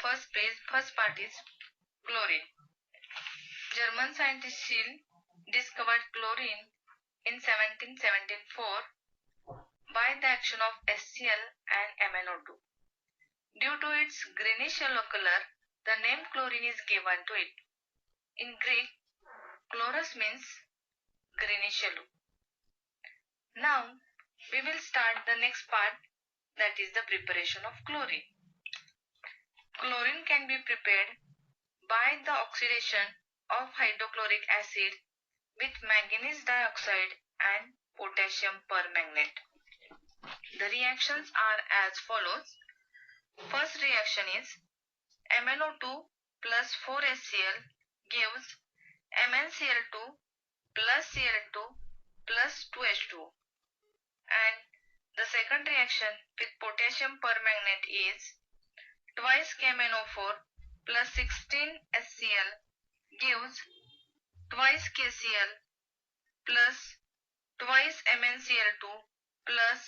first part is chlorine. German scientist Scheele discovered chlorine in 1774 by the action of HCl and MnO2. Due to its greenish yellow color, the name chlorine is given to it. In Greek, chloros means greenish yellow. Now, we will start the next part, that is the preparation of chlorine. Chlorine can be prepared by the oxidation of hydrochloric acid with manganese dioxide and potassium permanganate. The reactions are as follows. First reaction is MnO2 plus 4HCl gives MnCl2 plus Cl2 plus 2H2O, and the second reaction with potassium permanganate is twice KMnO4 plus 16HCl gives twice KCl plus twice MnCl2 plus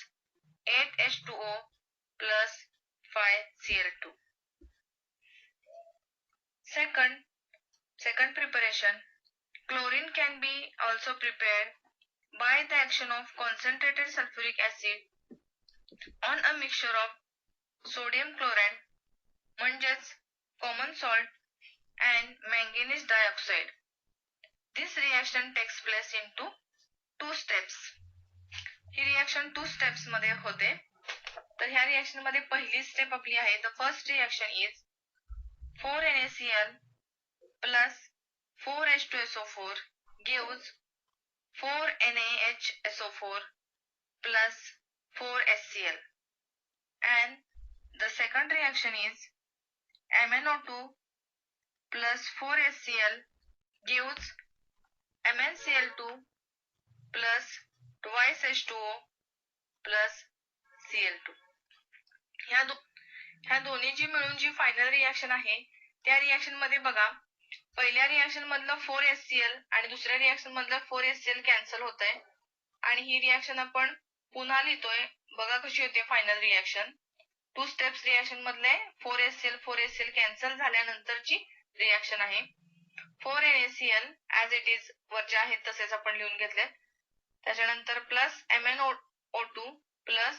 8H2O plus 5Cl2. Second preparation, chlorine can be also prepared by the action of concentrated sulfuric acid on a mixture of sodium chloride म्हणजेच common salt and manganese dioxide. This reaction takes place into two steps. He reaction 2 steps मध्ये होते. तर ह्या reaction मध्ये पहिली step आपली आहे, the first reaction is 4NaCl plus 4H2SO4 gives 4NaHSO4 plus 4HCl, and the second reaction is MnO2 plus 4HCl gives MnCl2 plus twice H2O plus Cl2. ह्या दोन्ही जी मिळून जी फायनल रिएक्शन आहे त्या रिएक्शन मध्ये बघा, पहिल्या रिएक्शन मधलं 4HCl आणि दुसऱ्या रिएक्शन मधलं 4HCl कॅन्सल होतंय, आणि ही रिएक्शन आपण पुन्हा लिहितोय. बघा कशी होते फायनल रिएक्शन. 2 स्टेप्स रिएक्शन मधले 4HCl कॅन्सल झाल्यानंतरची रिएक्शन आहे. 4NaCl ऍज इट इज वरचे आहेत तसेच आपण लिहून घेतले. त्याच्यानंतर प्लस MnO2 प्लस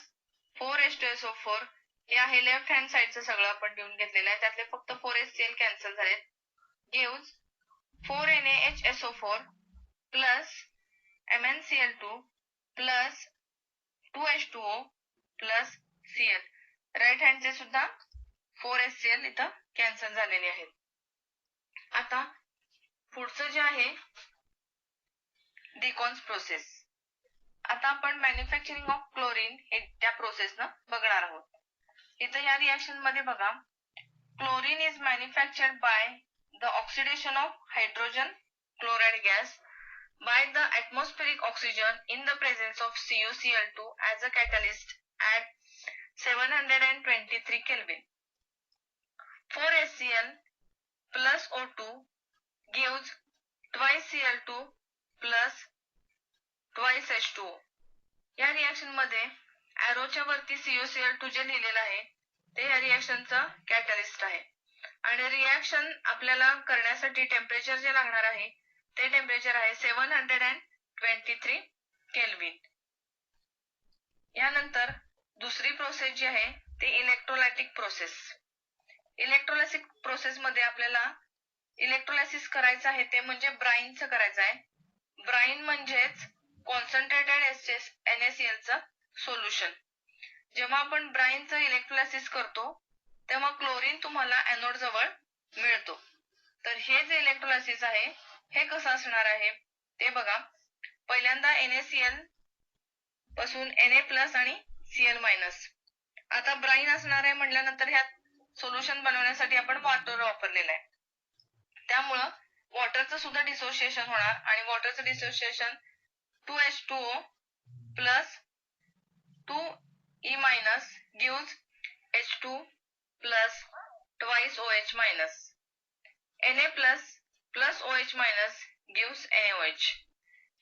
4H2SO4 हे आहे लेफ्ट हँड साइडचं सगळं आपण लिहून घेतलेलं आहे. त्यातले फक्त 4HCl कॅन्सल झालेत. Gives 4NaHSO4 plus MnCl2 plus 2H2O plus Cl. Right हँडचे सुद्धा 4HCl इथं कॅन्सल झालेले आहेत. आता पुढचं जे आहे डिकॉन्स प्रोसेस. आता आपण मॅन्युफॅक्चरिंग ऑफ क्लोरीन हे त्या प्रोसेसनं बघणार आहोत. इथं या रिएक्शन मध्ये बघा, chlorine is manufactured by the oxidation of hydrogen chloride gas by the atmospheric oxygen in the presence of CuCl2 as a catalyst at 723 Kelvin. 4HCl plus O2 gives twice Cl2 plus twice H2O. या reaction मध्ये एरोच्या वरती CuCl2 जे लिहिलेलं आहे ते या रिएक्शनचा catalyst आहे, आणि रिएक्शन आपल्याला करण्यासाठी टेम्परेचर जे लागणार आहे ते टेम्परेचर आहे 723 केल्विन. यानंतर दुसरी प्रोसेस जी आहे ती इलेक्ट्रोलायटिक प्रोसेस. इलेक्ट्रोलायसिस प्रोसेस मध्ये आपल्याला इलेक्ट्रोलायसिस करायचं आहे ते म्हणजे ब्राईनचं करायचं आहे. ब्राईन म्हणजेच कॉन्सन्ट्रेटेड NaCl चं सोल्युशन. जेव्हा आपण ब्राईनचं इलेक्ट्रोलायसिस करतो तेव्हा क्लोरीन तुम्हाला एनोड जवळ मिळतो. तर हे जे इलेक्ट्रोलायसिस आहे हे कसं असणार आहे ते बघा. पहिल्यांदा NaCl पासून Na+ आणि Cl-. आता ब्राईन असणार आहे म्हटल्यानंतर ह्यात सोल्युशन बनवण्यासाठी आपण वॉटर वापरलेलं आहे, त्यामुळं वॉटरचं सुद्धा डिसोसिएशन होणार, आणि वॉटरचं dissociation 2H2O plus 2E- gives H2 plus twice OH-. Na+ plus OH- gives NaOH.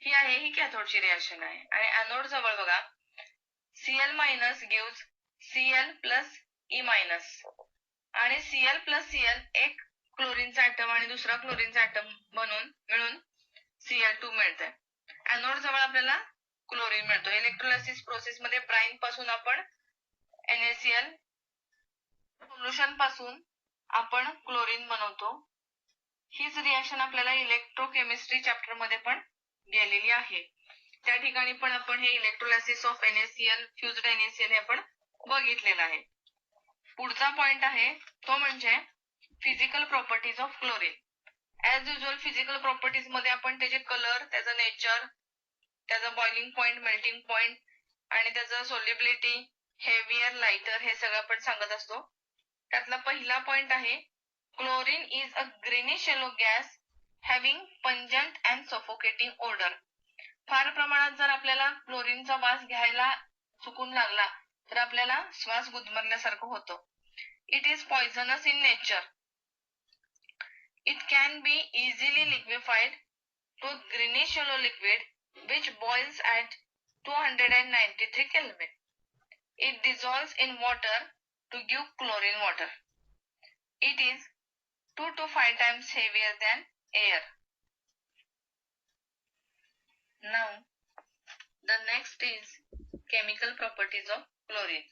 ही आहे ही कॅथोडची रिएक्शन आहे. आणि एनोड जवळ बघा, Cl- gives Cl plus E-. आणि Cl प्लस Cl एक क्लोरीनचा ॲटम आणि दुसरा क्लोरीनचा ॲटम मिळून Cl2 मिळतंय. एनोड जवळ आपल्याला क्लोरीन मिळतो. इलेक्ट्रोलायसिस प्रोसेस मध्ये ब्राईन पासून आपण NaCl सोल्युशन पासून आपण क्लोरीन बनवतो. हीच रिएक्शन आपल्याला इलेक्ट्रोकेमिस्ट्री चॅप्टर मध्ये पण गेलेली आहे. त्या ठिकाणी पण आपण हे इलेक्ट्रोलायसिस ऑफ NaCl फ्युज्ड NaCl हे आपण बघितलेलं आहे. पुढचा पॉइंट आहे तो म्हणजे physical properties of chlorine. As usual physical properties मध्ये आपण त्याचे कलर, त्याचं नेचर, त्याचा बॉइलिंग पॉइंट, मेल्टिंग पॉइंट आणि त्याचं सोल्युबिलिटी, हेवियर, लाइटर हे सगळं आपण सांगत असतो. त्यातला पहिला पॉइंट आहे chlorine is a greenish yellow gas having pungent and suffocating odour. फार प्रमाणात जर आपल्याला क्लोरीनचा वास घ्यायला चुकून लागला तर आपल्याला श्वास गुदमरल्यासारखं होतं. It is poisonous in nature. It can be easily liquefied to greenish yellow liquid which boils at 293 Kelvin. It dissolves in water to give chlorine water. It is 2 to 5 times heavier than air. Now, the next is chemical properties of chlorine.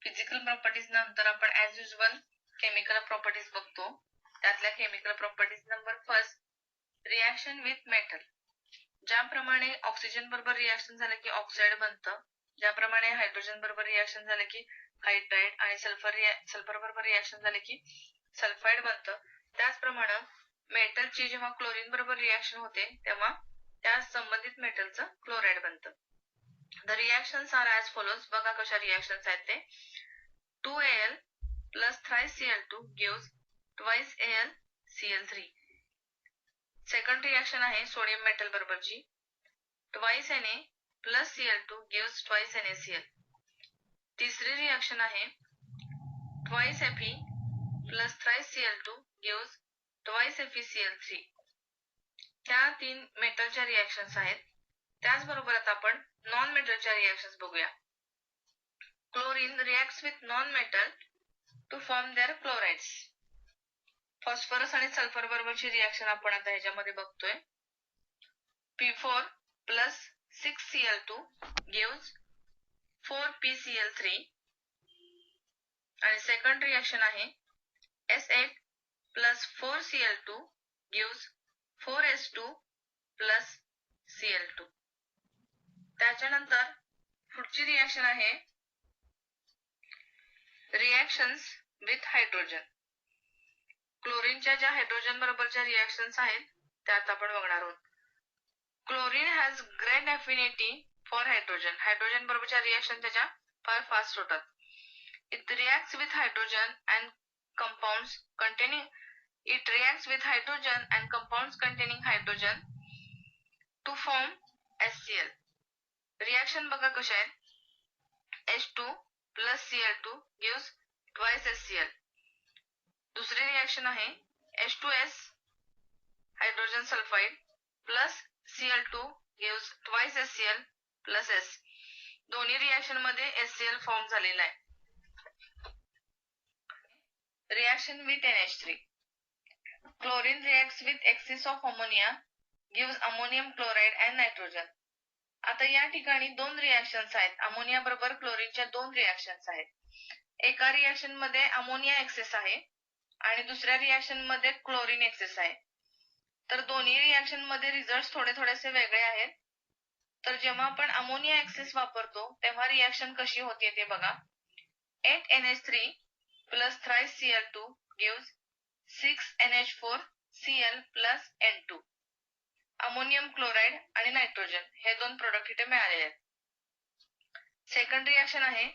Physical properties नंतर आपण as usual chemical properties बघतो. त्यातल्या chemical properties number first, reaction with metal. ज्याप्रमाणे oxygen बरोबर reaction झालं की oxide बनतं, ज्याप्रमाणे हायड्रोजन बरोबर रिएक्शन झालं की हायड्राइड आणि सल्फर बरोबर रिएक्शन झालं की सल्फाइड बनतं, त्याचप्रमाणे मेटलची जेव्हा क्लोरीन बरोबर रिएक्शन होते तेव्हा त्या संबंधित मेटलचं क्लोराइड बनतं. The reactions are as follows. बघा कशा रिएक्शन्स आहेत ते. 2Al plus thrice Cl2 gives twice AlCl3. Second reaction आहे सोडियम मेटल बरोबरची. Twice Na plus Cl2 gives twice NaCl. तिसरी रिएक्शन आहे twice Fe plus thrice Cl2 gives twice FeCl3. त्या 3 मेटलच्या रिएक्शन्स आहेत. त्याचबरोबर आता आपण नॉन मेटलच्या रिएक्शन्स बघूया. Chlorine reacts with non metal to form their chlorides. Phosphorus आणि सल्फर बरोबरची रिएक्शन आपण आता ह्याच्यामध्ये बघतोय. P4 plus 6Cl2 gives 4PCl3. आणि सेकंड रिएक्शन आहे S8 plus 4Cl2 gives 4S2 plus Cl2. त्याच्यानंतर पुढची रिएक्शन आहे रिएक्शन्स विथ हायड्रोजन. क्लोरीनच्या ज्या हायड्रोजन बरोबरच्या रिएक्शन्स आहेत त्यात आपण बघणार आहोत. Chlorine has great affinity for hydrogen. Hydrogen बरोबरच्या रिएक्शन त्याच्या फार फास्ट होतात. It reacts with hydrogen and compounds containing hydrogen to form HCl. Reaction बघा कशा आहेत. H2 plus Cl2 gives twice HCl. दुसरी रिएक्शन आहे H2S hydrogen sulphide plus Cl2 gives twice HCl plus S. दोन्ही reaction मध्ये HCl form झालेला आहे. Reaction with NH3. Chlorine reacts with access of ammonia gives ammonium chloride and nitrogen. आता या ठिकाणी दोन रिएक्शन्स आहेत. अमोनिया बरोबर क्लोरीनच्या दोन रिएक्शन्स आहेत. एका रिएक्शन मध्ये अमोनिया एक्सेस आहे आणि दुसऱ्या रिएक्शन मध्ये क्लोरीन एक्सेस आहे. तर दोन्ही रिएक्शन मध्ये रिझल्ट थोडेसे वेगळे आहेत. तर जेव्हा आपण अमोनिया एक्सेस वापरतो तेव्हा रिएक्शन कशी होते ते बघा. 8NH3 plus thrice Cl2 gives 6NH4Cl plus N2. Ammonium chloride आणि नायट्रोजन हे दोन प्रोडक्ट इथे मिळालेले आहेत. सेकंड रिएक्शन आहे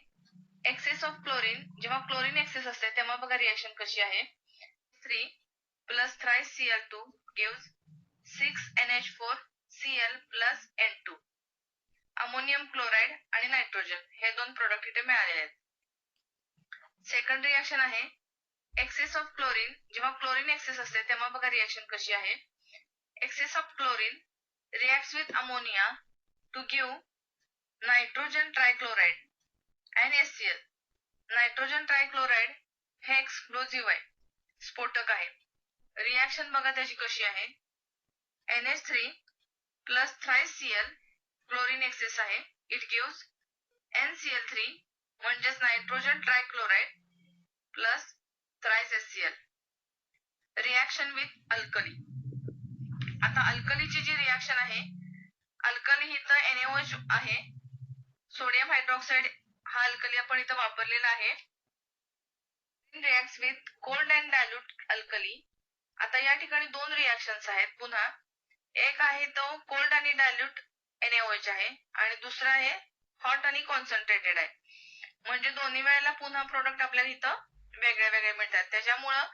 एक्सेस ऑफ क्लोरीन. जेव्हा क्लोरीन एक्सेस असते तेव्हा बघा रिएक्शन कशी आहे. 3 plus thrice Cl2 gives 6NH4Cl plus N2. Ammonium chloride आणि नायट्रोजन हे दोन प्रोडक्ट इथे मिळालेले आहेत. सेकंड रिएक्शन आहे एक्सेस ऑफ क्लोरीन. जेव्हा क्लोरीन एक्सेस असते तेव्हा बघा रिएक्शन कशी आहे. Excess of chlorine reacts with ammonia to give nitrogen trichloride and HCl. Nitrogen trichloride हे एक्सप्लोजिव्ह आहे, स्फोटक आहे. रिॲक्शन बघा त्याची कशी आहे. NH3 plus thrice Cl, chlorine excess आहे. इट गिव्स NCl3 म्हणजेच nitrogen trichloride plus thrice HCl. Reaction with alkali. आता अल्कलीची जी रिॲक्शन आहे, अल्कली इथं NaOH आहे. सोडियम हायड्रॉक्साइड हा अल्कली आपण इथं वापरलेला आहे. Reacts with cold and dilute alkali. आता या ठिकाणी दोन रिॲक्शन्स आहेत. पुन्हा एक आहे तो कोल्ड आणि डायल्यूट NaOH आहे आणि दुसरा आहे हॉट आणि कॉन्सन्ट्रेटेड आहे. म्हणजे दोन्ही वेळेला पुन्हा प्रोडक्ट आपल्याला इथं वेगळे वेगळे मिळतात. त्याच्यामुळं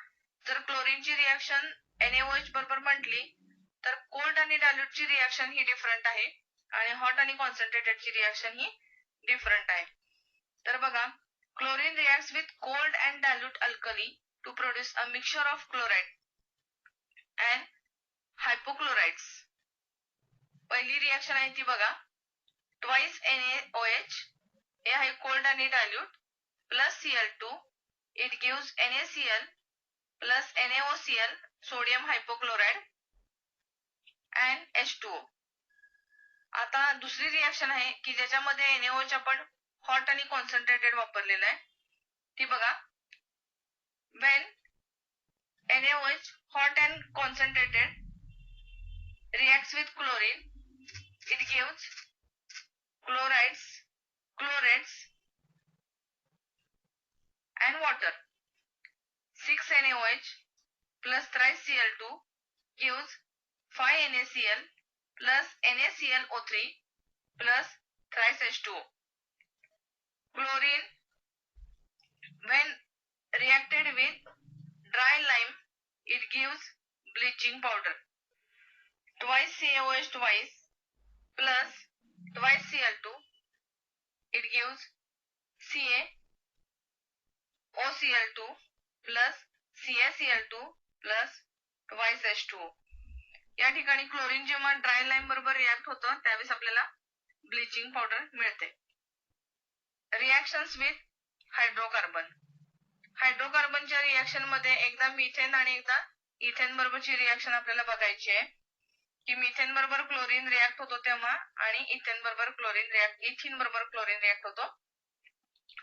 जर क्लोरीनची रिॲक्शन NaOH बरोबर म्हटली तर कोल्ड आणि डायल्यूटची रिॲक्शन ही डिफरंट आहे आणि हॉट आणि कॉन्सन्ट्रेटेडची रिॲक्शन ही डिफरंट आहे. तर बघा, chlorine reacts with cold and dilute alkali to produce a mixture of chloride and hypochlorites. पहिली रिॲक्शन आहे ती बघा, twice NaOH हे आहे cold आणि dilute plus Cl2, it gives NaCl plus NaOCl, sodium hypochlorite and H2O. आता दुसरी reaction आहे की ज्याच्यामध्ये NaOH आपण हॉट आणि कॉन्सन्ट्रेटेड वापरलेला आहे. ती बघा, when NaOH hot and concentrated reacts with chlorine, it gives chlorides, chlorates and water. 6 NaOH plus thrice Cl2 gives 5 NaCl plus NaClO3 plus thrice H2O. Chlorine, when reacted with dry lime, it gives bleaching powder. Twice CaOH twice plus twice Cl2, it gives CaOCl2 plus CaCl2 plus twice H2O. या ठिकाणी chlorine जेव्हा dry lime बरोबर react होतं त्यावेळेस आपल्याला bleaching powder मिळते. Reactions with hydrocarbon. हायड्रोकार्बनच्या reaction मध्ये एकदा मिथेन आणि एकदा इथेन बरोबरची रिॲक्शन आपल्याला बघायची आहे की मिथेन बरोबर क्लोरीन रिॲक्ट होतो तेव्हा आणि इथेन बरोबर इथिन बरोबर क्लोरीन रिॲक्ट होतो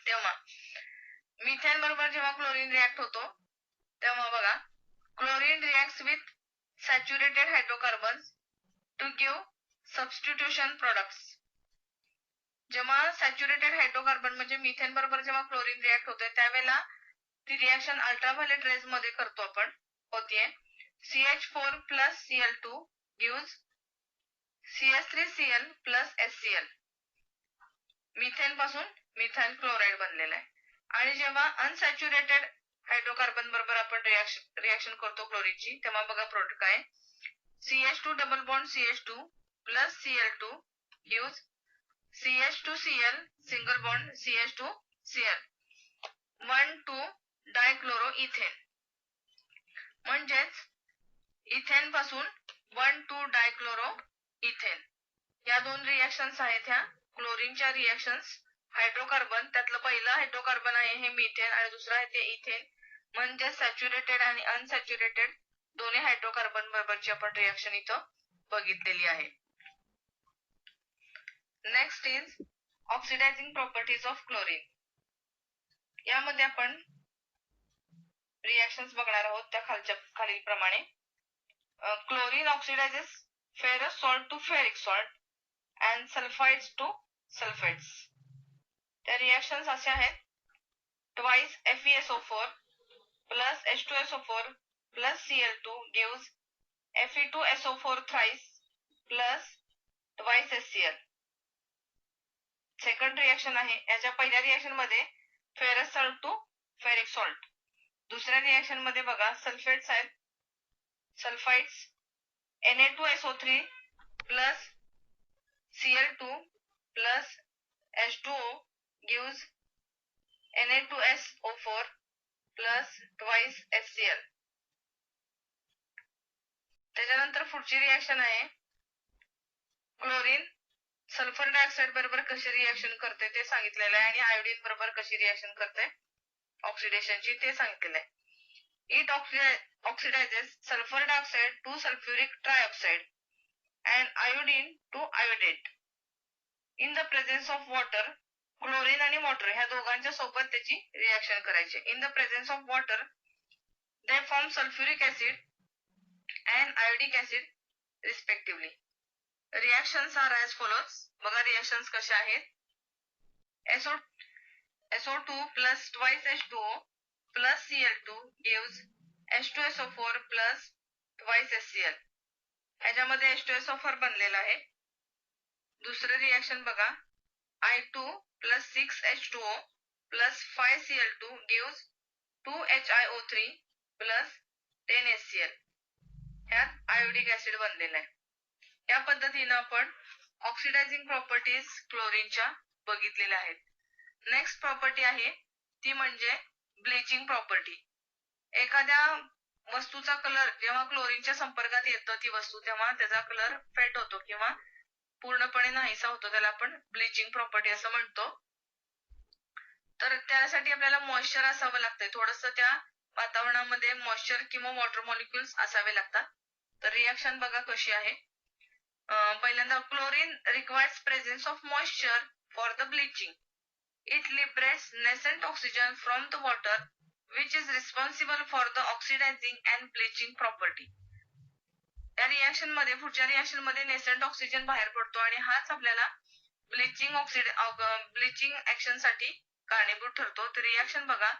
तेव्हा. मिथेन बरोबर जेव्हा क्लोरीन रिॲक्ट होतो तेव्हा बघा, chlorine reacts with saturated hydrocarbons to give substitution products. जेव्हा सॅच्युरेटेड हायड्रोकार्बन म्हणजे मिथेन बरोबर जेव्हा क्लोरीन रिॲक्ट होते त्यावेळेला ती रिॲक्शन अल्ट्राव्हायोलेट रेज मध्ये करतो आपण होतीये. CH4 plus Cl2 gives CH3Cl plus HCl. Methane पासून मिथाइल क्लोराइड बनलेला आहे. आणि जेव्हा अनसॅच्युरेटेड हायड्रोकार्बन बरोबर आपण रिॲक्शन करतो क्लोरीनची तेव्हा बघा प्रोडक्ट काय, CH2 double bond CH2 plus Cl2 gives CH2Cl single bond CH2Cl 1,2 dichloroethane. म्हणजेच इथेन पासून 1,2 डायक्लोरोइथेन. या दोन रिॲक्शन्स आहेत ह्या क्लोरीनच्या रिॲक्शन्स. हायड्रोकार्बन त्यातलं पहिलं हायड्रोकार्बन आहे हे मिथेन आणि दुसरं आहे ते इथेन. म्हणजे सॅच्युरेटेड आणि अनसॅच्युरेटेड दोन्ही हायड्रोकार्बन बरोबरची आपण रिॲक्शन इथं बघितलेली आहे. Next is oxidising properties of chlorine. यामध्ये आपण रिॲक्शन्स बघणार आहोत त्या खालीलप्रमाणे. Chlorine oxidises ferrous salt to ferric salt and sulfides to sulfates. त्या रिॲक्शन्स अशा आहेत, twice FeSO4 plus H2SO4 plus Cl2 gives Fe2SO4 thrice plus twice HCl. Second reaction आहे, याच्या पहिल्या रिॲक्शन मध्ये ferrous salt to ferric salt. दुसऱ्या reaction मध्ये बघा सल्फेट्स आहेत, sulphides Na2SO3 plus Cl2 plus H2O gives Na2SO4 plus twice HCl. त्याच्यानंतर पुढची रिॲक्शन आहे, क्लोरीन सल्फर डायऑक्साइड बरोबर कशी रिॲक्शन करते ते सांगितलेलं आहे आणि आयोडीन बरोबर कशी रिॲक्शन करते ऑक्सिडेशनची ते सांगितलेलं आहे. It oxidizes sulfur dioxide to sulfuric trioxide and iodine to iodate. In the presence of water, chlorine आणि वॉटर ह्या दोघांच्या सोबत त्याची रिएक्शन करायची. In the presence of water they form sulfuric acid and iodic acid respectively. Reactions are as follows. बघा reactions कशा आहेत. SO2 plus twice H2O plus Cl2 gives H2SO4 plus twice HCl. ह्याच्यामध्ये H2SO4 बनलेला आहे. दुसरं reaction बघा. I2 plus 6H2O plus 5Cl2 gives 2HiO3 plus 10HCl. ह्यात iodic acid बनलेला आहे. या पद्धतीने आपण ऑक्सिडायझिंग प्रॉपर्टीज क्लोरीनच्या बघितलेल्या आहेत. नेक्स्ट प्रॉपर्टी आहे ती म्हणजे ब्लिचिंग प्रॉपर्टी. एखाद्या वस्तूचा कलर जेव्हा क्लोरीनच्या संपर्कात येतो ती वस्तू तेव्हा त्याचा कलर फेड होतो किंवा पूर्णपणे नाहीसा होतो, त्याला आपण ब्लिचिंग प्रॉपर्टी असं म्हणतो. तर त्यासाठी आपल्याला मॉइश्चर असावं लागतंय, थोडंसं त्या वातावरणामध्ये मॉइश्चर किंवा वॉटर मॉलिक्युल्स असावे लागतात. तर रिएक्शन बघा कशी आहे. पहिल्यांदा chlorine requires presence of moisture for the bleaching. It liberates nascent oxygen from the water which is responsible for the oxidising and bleaching property. या रिएक्शन मध्ये पुढच्या रिएक्शन मध्ये नेसेंट ऑक्सिजन बाहेर पडतो आणि हाच आपल्याला ब्लिचिंग ऍक्शन साठी कारणीभूत ठरतो. तर रिएक्शन बघा.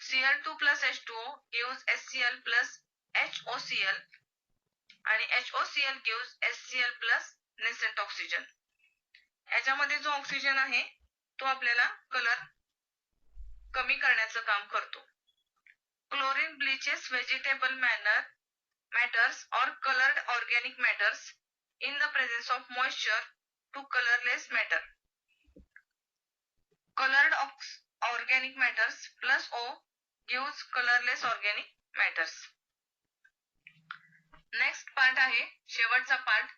Cl2 plus H2O gives HCl plus HOCl आणि HOCl gives HCl plus nascent oxygen. याच्यामध्ये जो ऑक्सिजन आहे तो आपल्याला कलर कमी करण्याचं काम करतो. Chlorine bleaches vegetable matters or colored organic matters in the presence of moisture to colorless matter. Colored organic matters plus O gives colorless organic matters. Next part आहे शेवटचा पार्ट,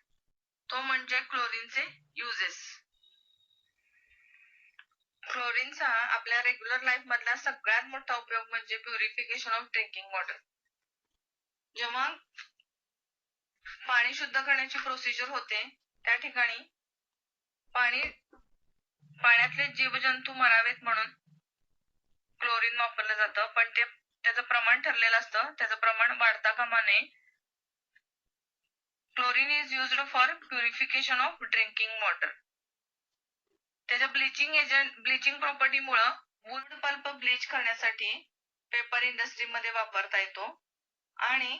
तो म्हणजे क्लोरीनचे युजेस. क्लोरीनचा आपल्या रेग्युलर लाईफ मधला सगळ्यात मोठा उपयोग म्हणजे प्युरिफिकेशन ऑफ ड्रिंकिंग वॉटर. जेव्हा पाणी शुद्ध करण्याची प्रोसिजर होते त्या ठिकाणी पाण्यातले जीवजंतू मरावेत म्हणून क्लोरीन वापरलं जातं, पण त्याचं प्रमाण ठरलेलं असतं, त्याचं प्रमाण वाढता कामा नये. Chlorine is used for purification of drinking water. त्याच्या ब्लिचिंग प्रॉपर्टीमुळे वूड पल्प ब्लीच करण्यासाठी पेपर इंडस्ट्रीमध्ये वापरता येतो आणि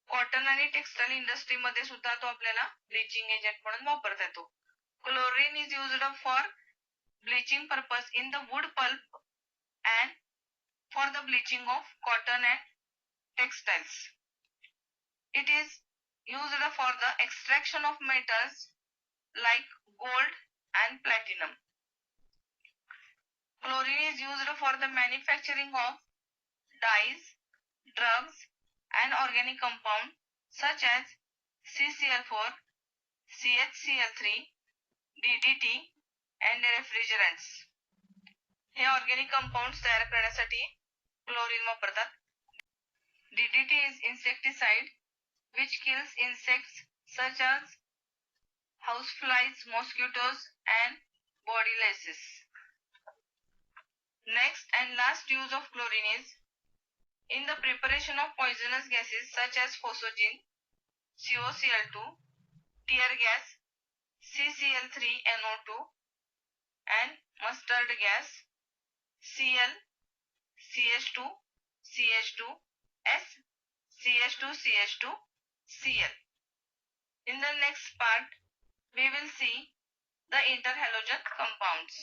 कॉटन आणि टेक्सटाईल इंडस्ट्रीमध्ये सुद्धा तो आपल्याला ब्लिचिंग एजंट म्हणून वापरता येतो. Chlorine is used for bleaching purpose in the wood pulp and for the bleaching of cotton and textiles. It is used for the extraction of metals like gold and platinum. Chlorine is used for the manufacturing of dyes, drugs and organic compounds such as CCl4, CHCl3, DDT and refrigerants. हे organic compounds तयार करण्यासाठी chlorine वापरतात. DDT is insecticide which kills insects such as houseflies, mosquitoes and body lice. Next and last use of chlorine is in the preparation of poisonous gases such as phosgene, COCl2, tear gas, CCl3NO2 and mustard gas, Cl, CH2, CH2, S, CH2, CH2, Cl. In the next part, we will see the interhalogen compounds.